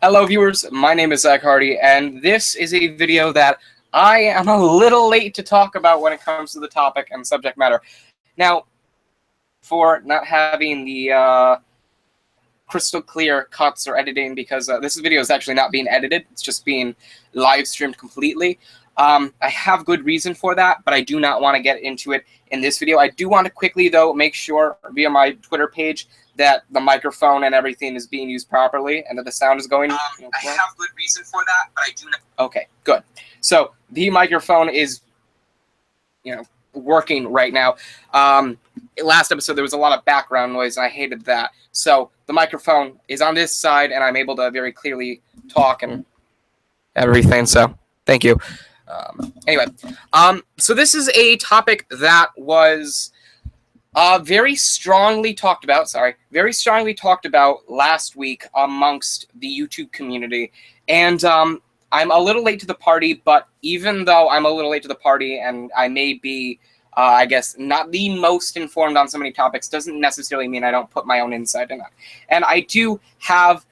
Hello viewers, my name is Zach Hardy, and this is a video that I am a little late to talk about when it comes to the topic and subject matter. Now, for not having the crystal clear cuts or editing, because this video is actually not being edited, it's just being live streamed completely. I have good reason for that, but I do not want to get into it in this video. I do want to quickly, though, make sure via my Twitter page that the microphone and everything is being used properly and that the sound is going. I have good reason for that, but I do not. Okay, good. So the microphone is, working right now. Last episode there was a lot of background noise, and I hated that. So the microphone is on this side, and I'm able to very clearly talk and everything. So thank you. Anyway, so this is a topic that was very strongly talked about last week amongst the YouTube community. And I'm a little late to the party, but even though I'm a little late to the party and I may be, I guess, not the most informed on so many topics, doesn't necessarily mean I don't put my own insight in it. And I do have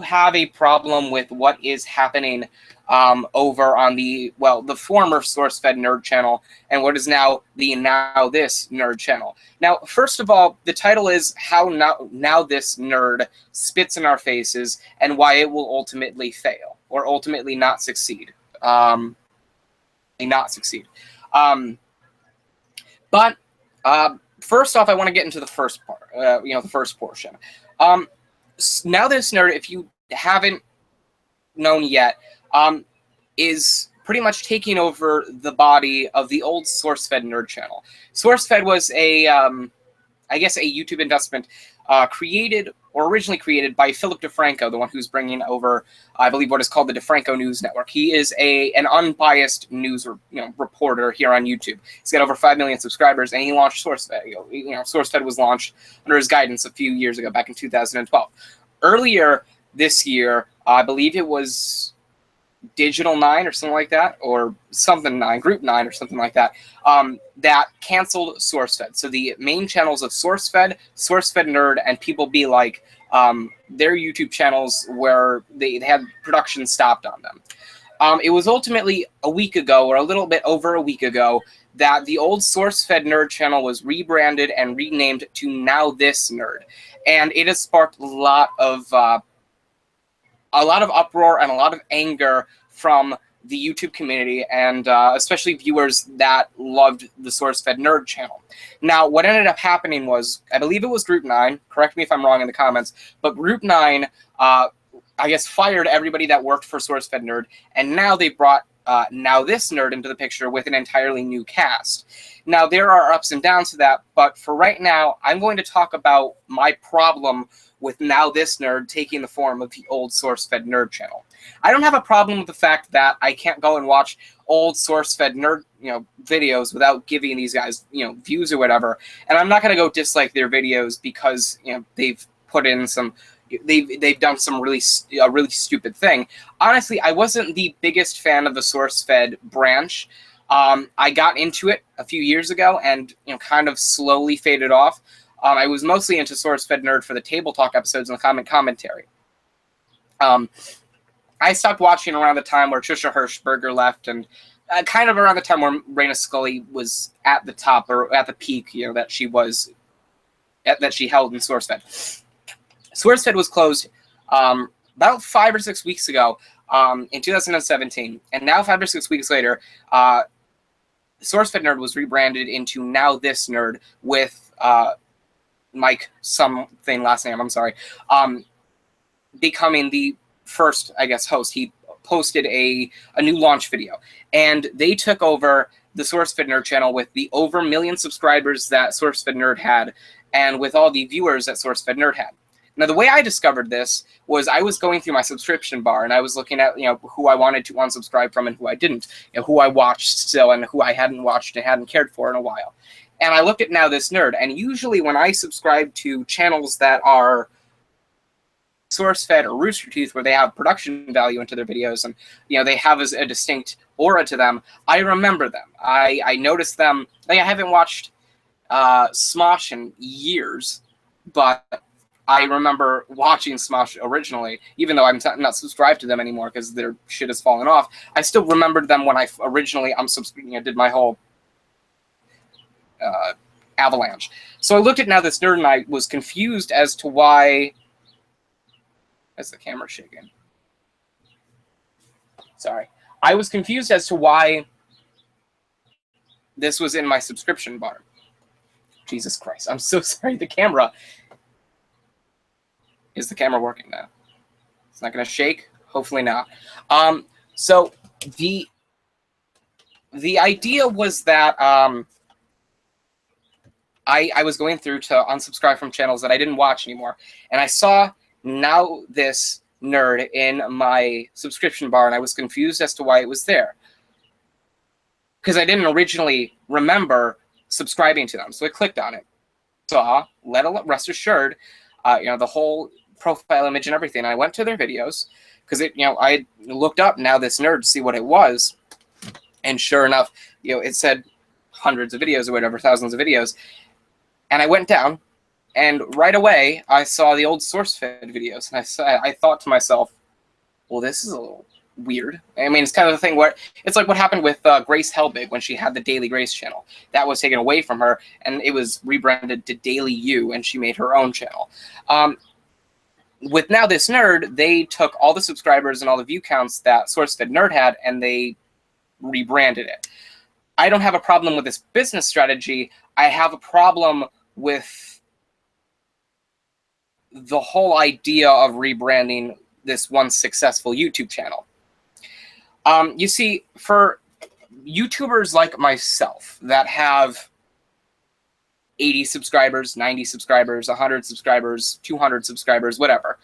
a problem with what is happening over on the former SourceFed Nerd channel and what is now the NowThis Nerd channel. Now, first of all, the title is How NowThis Nerd Spits in Our Faces and Why It Will Ultimately Fail or Ultimately Not Succeed. But first off, I want to get into the first part, the first portion. NowThis Nerd, if you haven't known yet, is pretty much taking over the body of the old SourceFed Nerd channel. SourceFed was a YouTube investment originally created by Philip DeFranco, the one who's bringing over, I believe, what is called the DeFranco News Network. He is an unbiased news reporter here on YouTube. He's got over 5 million subscribers, and he launched SourceFed. SourceFed was launched under his guidance a few years ago, back in 2012. Earlier this year, I believe it was Digital 9 or something like that, or something 9, Group 9 or something like that, that canceled SourceFed. So the main channels of SourceFed, SourceFed Nerd, and People Be Like, their YouTube channels where they had production stopped on them. It was ultimately a week ago, or a little bit over a week ago, that the old SourceFed Nerd channel was rebranded and renamed to NowThis Nerd. And it has sparked a lot of uproar and a lot of anger from the YouTube community, and especially viewers that loved the SourceFed Nerd channel. Now, what ended up happening was, I believe it was Group 9, correct me if I'm wrong in the comments, but Group 9, I guess, fired everybody that worked for SourceFed Nerd, and now they brought NowThis Nerd into the picture with an entirely new cast. Now, there are ups and downs to that, but for right now, I'm going to talk about my problem with NowThis Nerd taking the form of the old SourceFed Nerd channel. I don't have a problem with the fact that I can't go and watch old SourceFed Nerd, videos without giving these guys, views or whatever. And I'm not going to go dislike their videos because, they've put in some, they've done some really stupid thing. Honestly, I wasn't the biggest fan of the SourceFed branch. I got into it a few years ago and, kind of slowly faded off. I was mostly into SourceFed Nerd for the Table Talk episodes and the commentary. I stopped watching around the time where Trisha Hirschberger left, and kind of around the time where Raina Scully was at the top, or at the peak, that she held in SourceFed. SourceFed was closed about 5 or 6 weeks ago in 2017, and now 5 or 6 weeks later, SourceFed Nerd was rebranded into NowThis Nerd with Mike something last name, I'm sorry, becoming the first, I guess, host. He posted a new launch video, and they took over the SourceFed Nerd channel with the over 1 million subscribers that SourceFed Nerd had, and with all the viewers that SourceFed Nerd had. Now, the way I discovered this was I was going through my subscription bar, and I was looking at, who I wanted to unsubscribe from and who I didn't, who I watched still and who I hadn't watched and hadn't cared for in a while. And I looked at NowThis Nerd, and usually when I subscribe to channels that are SourceFed or Rooster Teeth, where they have production value into their videos and they have a distinct aura to them, I remember them. I noticed them. Like, I haven't watched Smosh in years, but I remember watching Smosh originally, even though I'm not subscribed to them anymore because their shit has fallen off. I still remembered them when I originally did my whole avalanche. So I looked at Now This Nerd and I was confused as to why. As the camera shaking. Sorry. I was confused as to why this was in my subscription bar. Jesus Christ. I'm so sorry. The camera. Is the camera working now? It's not going to shake? Hopefully not. So the idea was that I was going through to unsubscribe from channels that I didn't watch anymore. And I saw Now This Nerd in my subscription bar, and I was confused as to why it was there. Because I didn't originally remember subscribing to them. So I clicked on it. Saw, rest assured, the whole profile image and everything. I went to their videos because I looked up Now This Nerd to see what it was, and sure enough, it said hundreds of videos or whatever, thousands of videos, and I went down, and right away I saw the old SourceFed videos, and I thought to myself, well, this is a little weird. I mean, it's kind of the thing where it's like what happened with Grace Helbig when she had the Daily Grace channel. That was taken away from her, and it was rebranded to Daily You, and she made her own channel. With Now This Nerd, they took all the subscribers and all the view counts that SourceFed Nerd had, and they rebranded it. I don't have a problem with this business strategy. I have a problem with the whole idea of rebranding this once successful YouTube channel. You see, for YouTubers like myself that have 80 subscribers, 90 subscribers, 100 subscribers, 200 subscribers, whatever.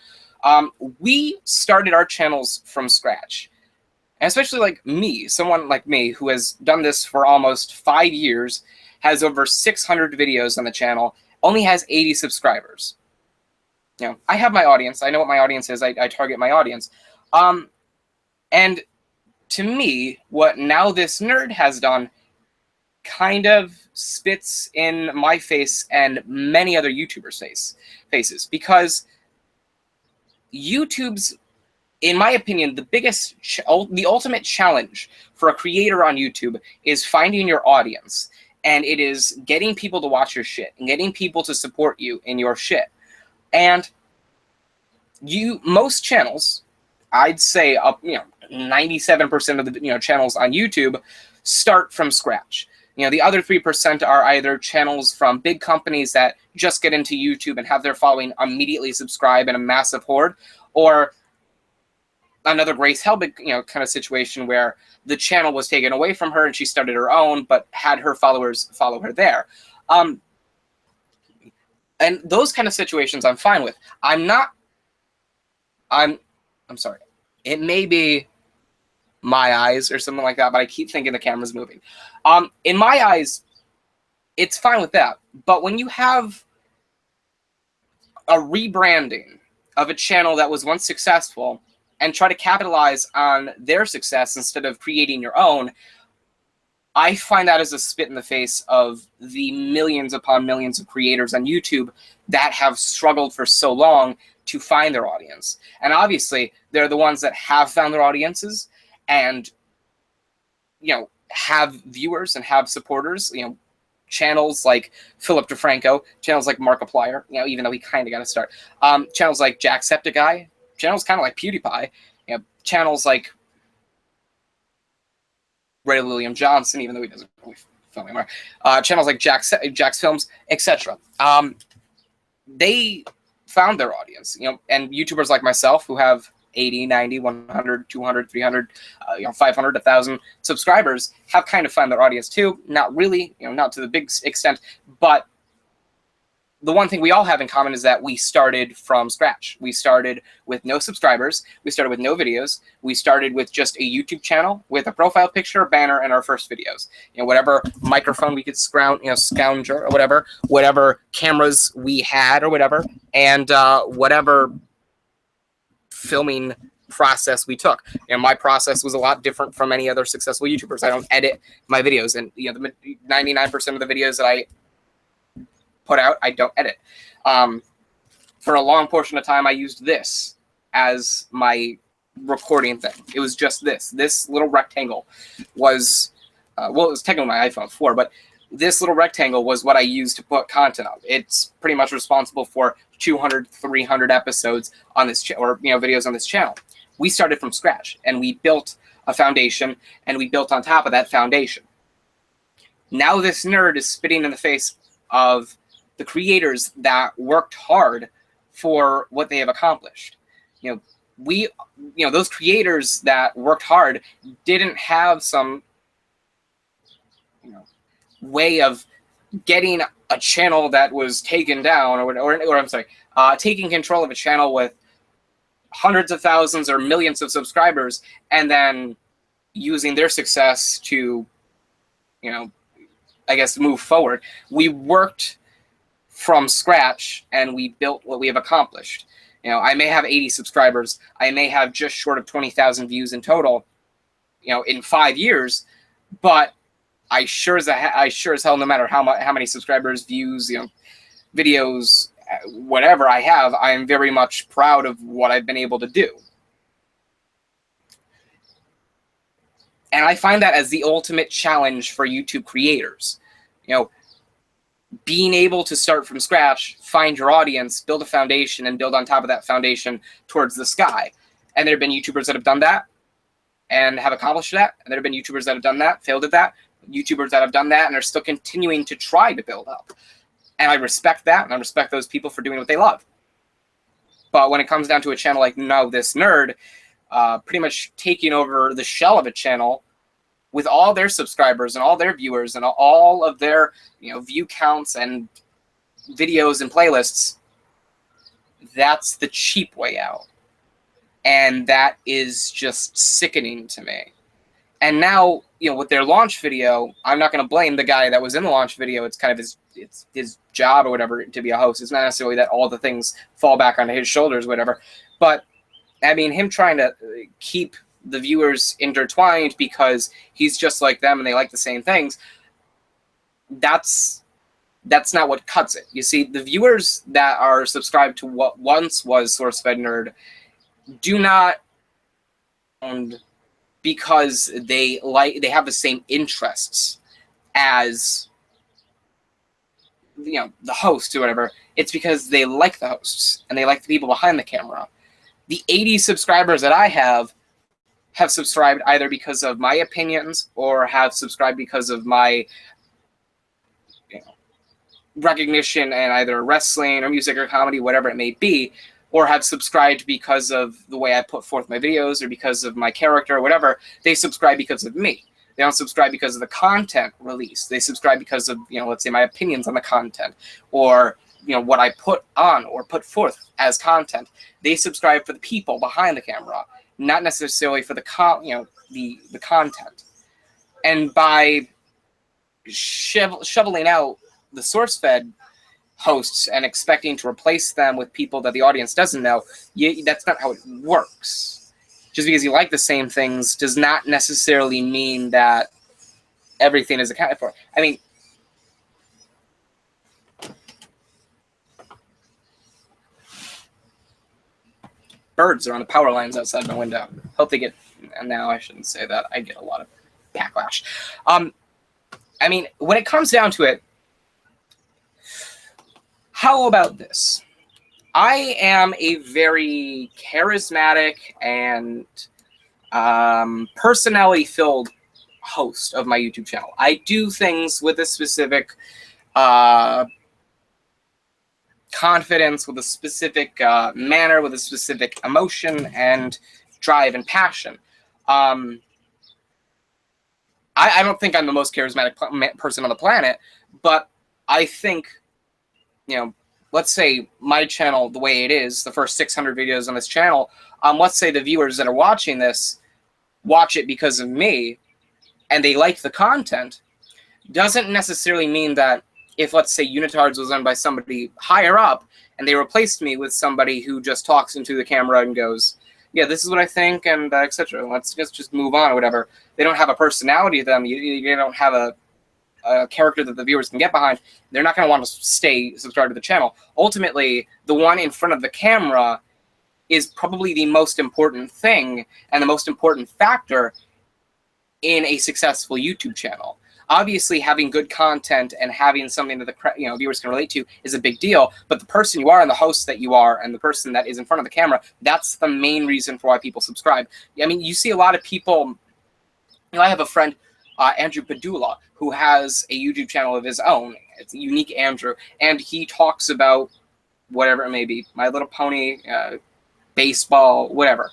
We started our channels from scratch. And especially like me, someone like me who has done this for almost 5 years, has over 600 videos on the channel, only has 80 subscribers. I have my audience. I know what my audience is. I target my audience. And to me, what Now This Nerd has done kind of spits in my face and many other YouTubers' faces, because YouTube's, in my opinion, the ultimate challenge for a creator on YouTube is finding your audience, and it is getting people to watch your shit and getting people to support you in your shit. And most channels, I'd say 97% of the channels on YouTube start from scratch. The other 3% are either channels from big companies that just get into YouTube and have their following immediately subscribe in a massive horde, or another Grace Helbig, kind of situation where the channel was taken away from her and she started her own, but had her followers follow her there. And those kind of situations I'm fine with. I'm sorry. It may be my eyes or something like that, but I keep thinking the camera's moving. In my eyes, it's fine with that. But when you have a rebranding of a channel that was once successful and try to capitalize on their success instead of creating your own, I find that as a spit in the face of the millions upon millions of creators on YouTube that have struggled for so long to find their audience. And obviously, they're the ones that have found their audiences and have viewers and have supporters, channels like Philip DeFranco, channels like Markiplier, even though he kind of got to start, channels like Jacksepticeye, channels kind of like PewDiePie, channels like Ray William Johnson, even though he doesn't really film anymore, channels like Jack's Films, etc. They found their audience, and YouTubers like myself who have 80, 90, 100, 200, 300, 500, 1,000 subscribers have kind of found their audience too. Not really, not to the big extent, but the one thing we all have in common is that we started from scratch. We started with no subscribers. We started with no videos. We started with just a YouTube channel with a profile picture, a banner, and our first videos. Whatever microphone we could scrounger or whatever cameras we had or whatever, and whatever filming process we took. My process was a lot different from any other successful YouTubers. I don't edit my videos, and the 99% of the videos that I put out, I don't edit. For a long portion of time, I used this as my recording thing. It was just this little rectangle was, well, it was technically my iPhone 4, but this little rectangle was what I used to put content up. It's pretty much responsible for 200, 300 episodes on this, or videos on this channel. We started from scratch, and we built a foundation, and we built on top of that foundation. Now this nerd is spitting in the face of the creators that worked hard for what they have accomplished. Those creators that worked hard didn't have some way of getting a channel that was taken down, or I'm sorry, taking control of a channel with hundreds of thousands or millions of subscribers, and then using their success to, I guess, move forward. We worked from scratch, and we built what we have accomplished. I may have 80 subscribers. I may have just short of 20,000 views in total, in 5 years, but I sure as hell, no matter how many subscribers, views, videos, whatever I have, I am very much proud of what I've been able to do. And I find that as the ultimate challenge for YouTube creators. Being able to start from scratch, find your audience, build a foundation, and build on top of that foundation towards the sky. And there have been YouTubers that have done that and have accomplished that. And there have been YouTubers that have done that, failed at that. YouTubers that have done that and are still continuing to try to build up. And I respect that, and I respect those people for doing what they love. But when it comes down to a channel like NowThis Nerd, pretty much taking over the shell of a channel with all their subscribers and all their viewers and all of their view counts and videos and playlists, that's the cheap way out. And that is just sickening to me. And now, with their launch video, I'm not going to blame the guy that was in the launch video. It's kind of his job or whatever to be a host. It's not necessarily that all the things fall back onto his shoulders, whatever. But, I mean, him trying to keep the viewers intertwined because he's just like them and they like the same things, that's not what cuts it. You see, the viewers that are subscribed to what once was SourceFed Nerd do not, because they have the same interests as the host or whatever. It's because they like the hosts and they like the people behind the camera. The 80 subscribers that I have subscribed either because of my opinions or have subscribed because of my recognition in either wrestling or music or comedy, whatever it may be, or have subscribed because of the way I put forth my videos or because of my character or whatever. They subscribe because of me. They don't subscribe because of the content released. They subscribe because of, let's say my opinions on the content or, what I put on or put forth as content. They subscribe for the people behind the camera, not necessarily for the content. And by shoveling out the SourceFed hosts and expecting to replace them with people that the audience doesn't know, that's not how it works. Just because you like the same things does not necessarily mean that everything is accounted for. I mean, birds are on the power lines outside my window. Hope they get, and now I shouldn't say that. I get a lot of backlash. I mean, when it comes down to it, how about this? I am a very charismatic and personality-filled host of my YouTube channel. I do things with a specific confidence, with a specific manner, with a specific emotion and drive and passion. I don't think I'm the most charismatic person on the planet, but I think, let's say my channel, the way it is, the first 600 videos on this channel, let's say the viewers that are watching this watch it because of me and they like the content, doesn't necessarily mean that if, let's say, Unitards was done by somebody higher up and they replaced me with somebody who just talks into the camera and goes, yeah, this is what I think, and etc. Let's just move on or whatever. They don't have a personality to them. You don't have a a character that the viewers can get behind, they're not going to want to stay subscribed to the channel. Ultimately, the one in front of the camera is probably the most important thing and the most important factor in a successful YouTube channel. Obviously, having good content and having something that the viewers can relate to is a big deal. But the person you are and the host that you are and the person that is in front of the camera, that's the main reason for why people subscribe. I mean, you see a lot of people. I have a friend, Andrew Padula, who has a YouTube channel of his own. It's Unique Andrew, and he talks about whatever it may be, My Little Pony, baseball, whatever.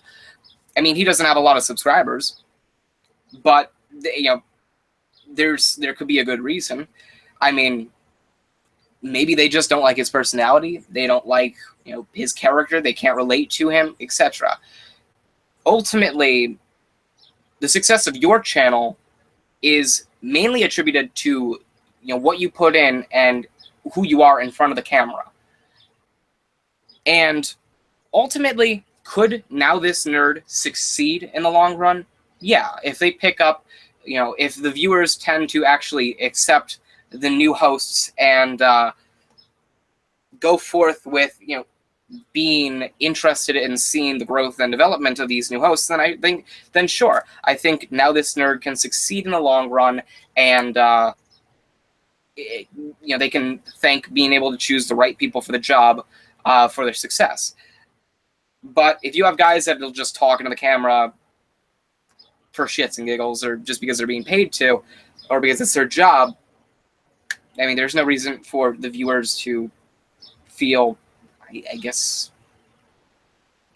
I mean, he doesn't have a lot of subscribers, but there could be a good reason. I mean, maybe they just don't like his personality. They don't like his character. They can't relate to him, etc. Ultimately, the success of your channel is mainly attributed to what you put in and who you are in front of the camera. And ultimately, could NowThis Nerd succeed in the long run? Yeah, if they pick up, if the viewers tend to actually accept the new hosts and go forth with, being interested in seeing the growth and development of these new hosts, then sure. I think NowThis Nerd can succeed in the long run, and they can thank being able to choose the right people for the job for their success. But if you have guys that will just talk into the camera for shits and giggles, or just because they're being paid to, or because it's their job, I mean, there's no reason for the viewers to feel, I guess,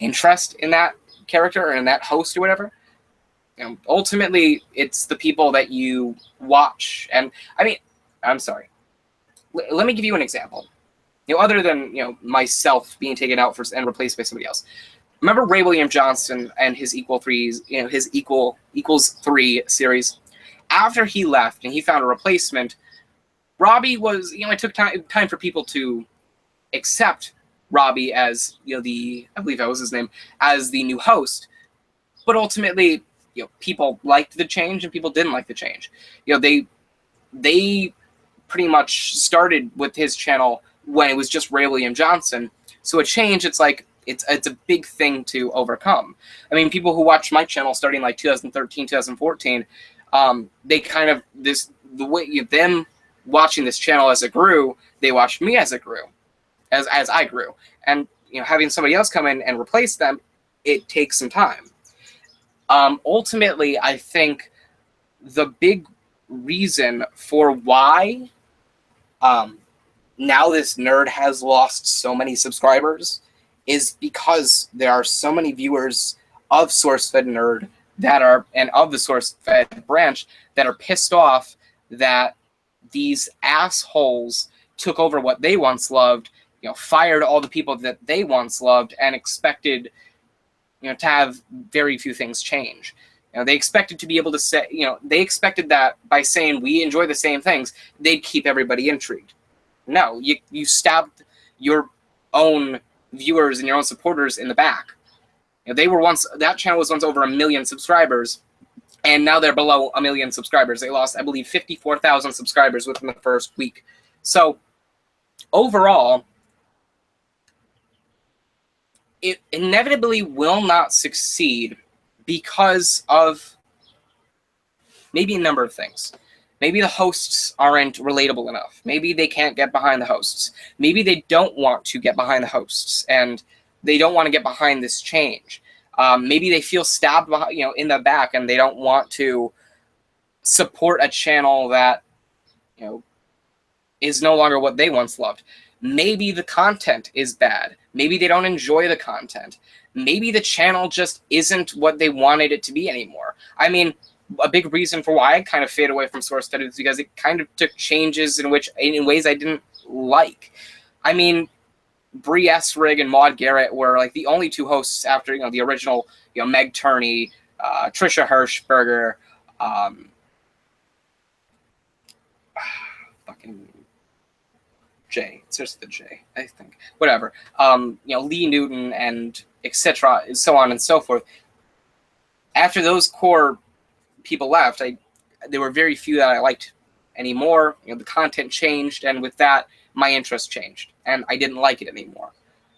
interest in that character or in that host or whatever. Ultimately, it's the people that you watch. And I mean, I'm sorry. Let me give you an example. Other than myself being taken out and replaced by somebody else. Remember Ray William Johnson and his his Equals 3 series? After he left and he found a replacement, Robbie was, it took time for people to accept Robbie as, I believe that was his name, as the new host. But ultimately, people liked the change and people didn't like the change. They pretty much started with his channel when it was just Ray William Johnson. So a change, it's like, it's a big thing to overcome. I mean, people who watched my channel starting like 2013, 2014, they kind of, the way them watching this channel as it grew, they watched me as it grew, as I grew. And, having somebody else come in and replace them, it takes some time. Ultimately, I think the big reason for why NowThis Nerd has lost so many subscribers is because there are so many viewers of SourceFed Nerd and of the SourceFed branch that are pissed off that these assholes took over what they once loved, fired all the people that they once loved, and expected, to have very few things change. They expected to be able to say, they expected that by saying we enjoy the same things, they'd keep everybody intrigued. No, you stabbed your own viewers and your own supporters in the back. That channel was once over 1 million subscribers, and now they're below 1 million subscribers. They lost, I believe, 54,000 subscribers within the first week. So overall, it inevitably will not succeed because of maybe a number of things. Maybe the hosts aren't relatable enough. Maybe they can't get behind the hosts. Maybe they don't want to get behind the hosts, and they don't want to get behind this change. Maybe they feel stabbed behind, in the back, and they don't want to support a channel that is no longer what they once loved. Maybe the content is bad. Maybe they don't enjoy the content. Maybe the channel just isn't what they wanted it to be anymore. I mean, a big reason for why I kind of faded away from SourceFed is because it kind of took changes in ways I didn't like. I mean, Bree Essrig and Maude Garrett were like the only two hosts after the original Meg Turney, Trisha Hirschberger, fucking J. It's just the J, I think. Whatever. Lee Newton and etc. and so on and so forth. After those core people left, there were very few that I liked anymore. You know, the content changed, and with that, my interest changed, and I didn't like it anymore.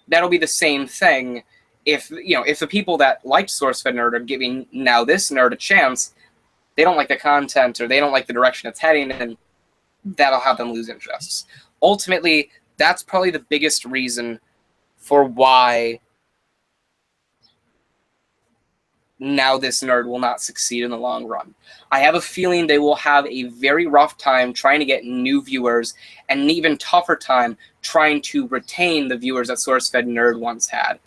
That'll be the same thing if, you know, if the people that liked SourceFed Nerd are giving Now This Nerd a chance, they don't like the content or they don't like the direction it's heading, and that'll have them lose interests. Ultimately, that's probably the biggest reason for why Now This Nerd will not succeed in the long run. I have a feeling they will have a very rough time trying to get new viewers, and an even tougher time trying to retain the viewers that SourceFed Nerd once had.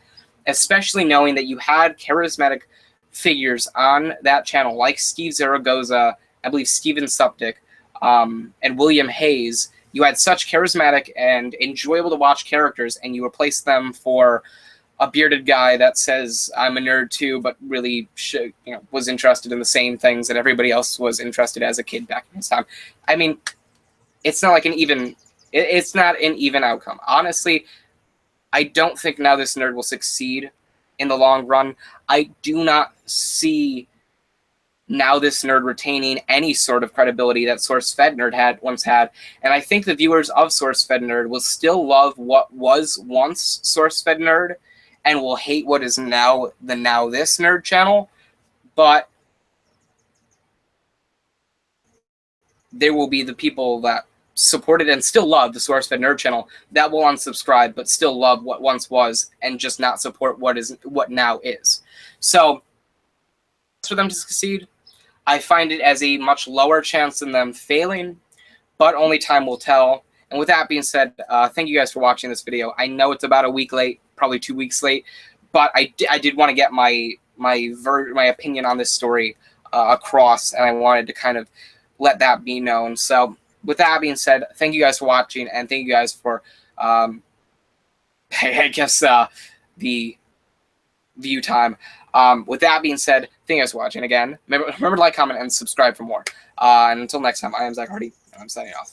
Especially knowing that you had charismatic figures on that channel like Steve Zaragoza, I believe Steven Suptic, and William Hayes. You had such charismatic and enjoyable to watch characters, and you replaced them for a bearded guy that says I'm a nerd too, but really was interested in the same things that everybody else was interested as a kid back in his time. I mean, it's not like it's not an even outcome. Honestly, I don't think Now This Nerd will succeed in the long run. I do not see Now This Nerd retaining any sort of credibility that SourceFed Nerd once had. And I think the viewers of SourceFed Nerd will still love what was once SourceFed Nerd and will hate what is now the Now This Nerd channel. But there will be the people that supported and still love the SourceFed Nerd channel that will unsubscribe but still love what once was and just not support what now is. So for them to succeed, I find it as a much lower chance than them failing, but only time will tell. And with that being said, thank you guys for watching this video. I know it's about a week late, probably 2 weeks late, but I did want to get my opinion on this story across, and I wanted to kind of let that be known. So with that being said, thank you guys for watching, and thank you guys for, I guess, the view time. With that being said, thank you guys for watching again. Remember to like, comment, and subscribe for more. And until next time, I am Zach Hardy, and I'm signing off.